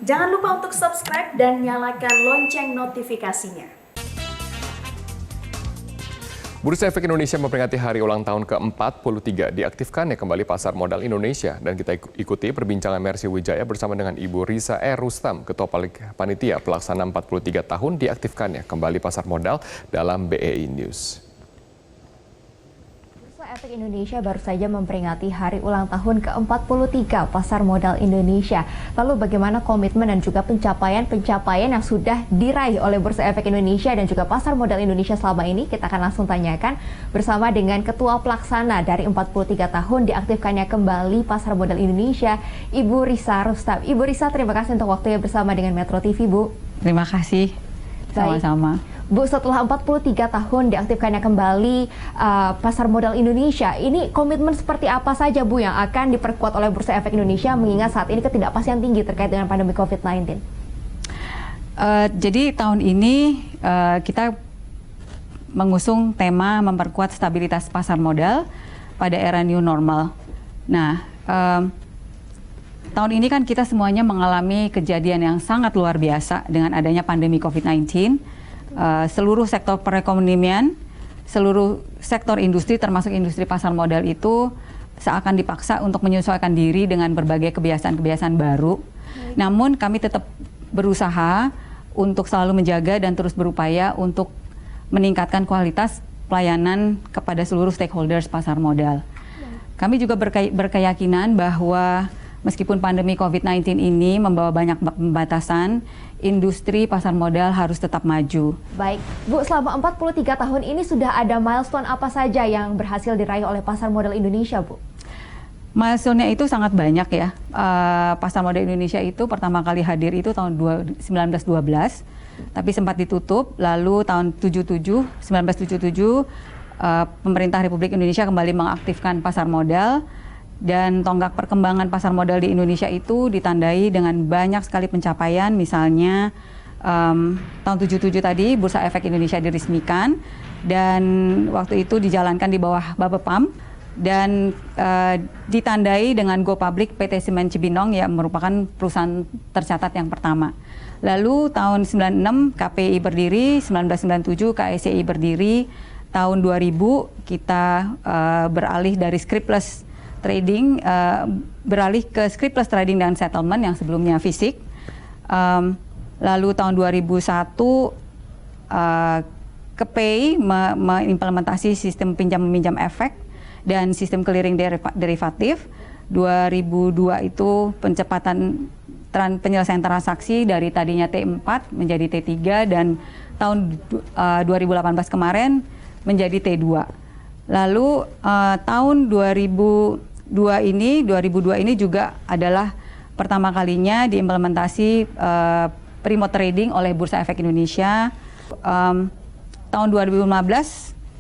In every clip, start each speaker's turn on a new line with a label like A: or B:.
A: Jangan lupa untuk subscribe dan nyalakan lonceng notifikasinya.
B: Bursa Efek Indonesia memperingati hari ulang tahun ke-43 diaktifkannya kembali pasar modal Indonesia. Dan kita ikuti perbincangan Mercy Wijaya bersama dengan Ibu Risa Rustam, Ketua Panitia Pelaksana 43 tahun diaktifkannya kembali pasar modal dalam BEI News.
C: Bursa Efek Indonesia baru saja memperingati hari ulang tahun ke-43 pasar modal Indonesia. Lalu bagaimana komitmen dan juga pencapaian yang sudah diraih oleh Bursa Efek Indonesia dan juga pasar modal Indonesia selama ini? Kita akan langsung tanyakan bersama dengan Ketua Pelaksana dari 43 tahun diaktifkannya kembali pasar modal Indonesia, Ibu Risa Rustam. Ibu Risa, terima kasih untuk waktunya bersama dengan Metro TV, Bu.
D: Terima kasih, sama-sama.
C: Bu, setelah 43 tahun diaktifkannya kembali pasar modal Indonesia, ini komitmen seperti apa saja, Bu, yang akan diperkuat oleh Bursa Efek Indonesia mengingat saat ini ketidakpastian tinggi terkait dengan pandemi COVID-19?
D: Jadi tahun ini kita mengusung tema memperkuat stabilitas pasar modal pada era new normal. Nah, tahun ini kan kita semuanya mengalami kejadian yang sangat luar biasa dengan adanya pandemi COVID-19. Seluruh sektor perekonomian, seluruh sektor industri termasuk industri pasar modal itu seakan dipaksa untuk menyesuaikan diri dengan berbagai kebiasaan-kebiasaan baru. Namun kami tetap berusaha untuk selalu menjaga dan terus berupaya untuk meningkatkan kualitas pelayanan kepada seluruh stakeholders pasar modal. Kami juga berkeyakinan bahwa meskipun pandemi COVID-19 ini membawa banyak pembatasan, industri pasar modal harus tetap maju.
C: Baik, Bu, selama 43 tahun ini sudah ada milestone apa saja yang berhasil diraih oleh pasar modal Indonesia, Bu?
D: Milestone-nya itu sangat banyak ya. Pasar modal Indonesia itu pertama kali hadir itu tahun 1912, tapi sempat ditutup. Lalu tahun 1977, pemerintah Republik Indonesia kembali mengaktifkan pasar modal. Dan tonggak perkembangan pasar modal di Indonesia itu ditandai dengan banyak sekali pencapaian. Misalnya tahun 77 tadi Bursa Efek Indonesia diresmikan dan waktu itu dijalankan di bawah Bapepam dan ditandai dengan Go Public PT Semen Cibinong yang merupakan perusahaan tercatat yang pertama. Lalu tahun 96 KPI berdiri, 1997 KSCI berdiri, tahun 2000 kita beralih dari scriptless trading, beralih ke scriptless trading dan settlement yang sebelumnya fisik. Lalu tahun 2001 KPI mengimplementasi sistem pinjam-meminjam efek dan sistem clearing derivatif. 2002 itu pencepatan penyelesaian transaksi dari tadinya T4 menjadi T3 dan tahun 2018 kemarin menjadi T2. Lalu tahun 2002 ini juga adalah pertama kalinya diimplementasi remote trading oleh Bursa Efek Indonesia. Tahun 2015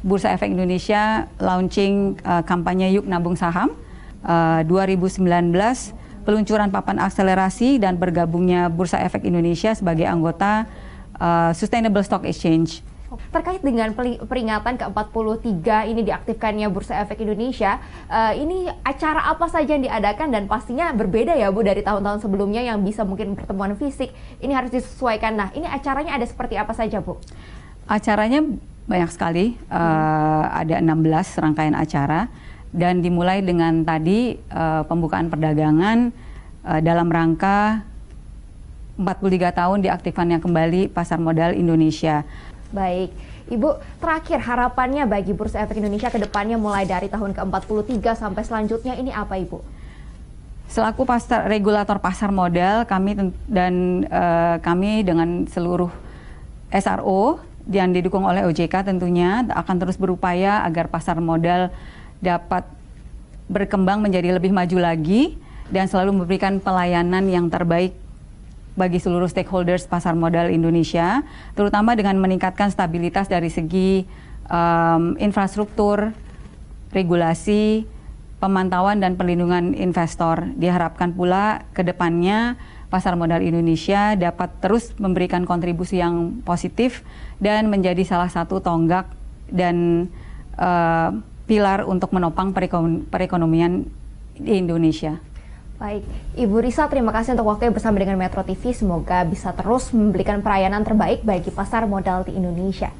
D: Bursa Efek Indonesia launching kampanye Yuk Nabung Saham. 2019 peluncuran papan akselerasi dan bergabungnya Bursa Efek Indonesia sebagai anggota Sustainable Stock Exchange.
C: Terkait dengan peringatan ke-43 ini diaktifkannya Bursa Efek Indonesia, ini acara apa saja yang diadakan dan pastinya berbeda ya, Bu, dari tahun-tahun sebelumnya yang bisa mungkin pertemuan fisik, ini harus disesuaikan. Nah, ini acaranya ada seperti apa saja, Bu?
D: Acaranya banyak sekali, ada 16 rangkaian acara dan dimulai dengan tadi pembukaan perdagangan dalam rangka 43 tahun diaktifkannya kembali pasar modal Indonesia.
C: Baik, Ibu, terakhir harapannya bagi Bursa Efek Indonesia ke depannya mulai dari tahun ke-43 sampai selanjutnya ini apa, Ibu?
D: Selaku regulator pasar modal, kami dengan seluruh SRO yang didukung oleh OJK tentunya akan terus berupaya agar pasar modal dapat berkembang menjadi lebih maju lagi dan selalu memberikan pelayanan yang terbaik bagi seluruh stakeholders pasar modal Indonesia, terutama dengan meningkatkan stabilitas dari segi infrastruktur, regulasi, pemantauan dan perlindungan investor. Diharapkan pula ke depannya pasar modal Indonesia dapat terus memberikan kontribusi yang positif dan menjadi salah satu tonggak dan pilar untuk menopang perekonomian di Indonesia.
C: Baik, Ibu Risa, terima kasih untuk waktunya bersama dengan Metro TV. Semoga bisa terus memberikan pelayanan terbaik bagi pasar modal di Indonesia.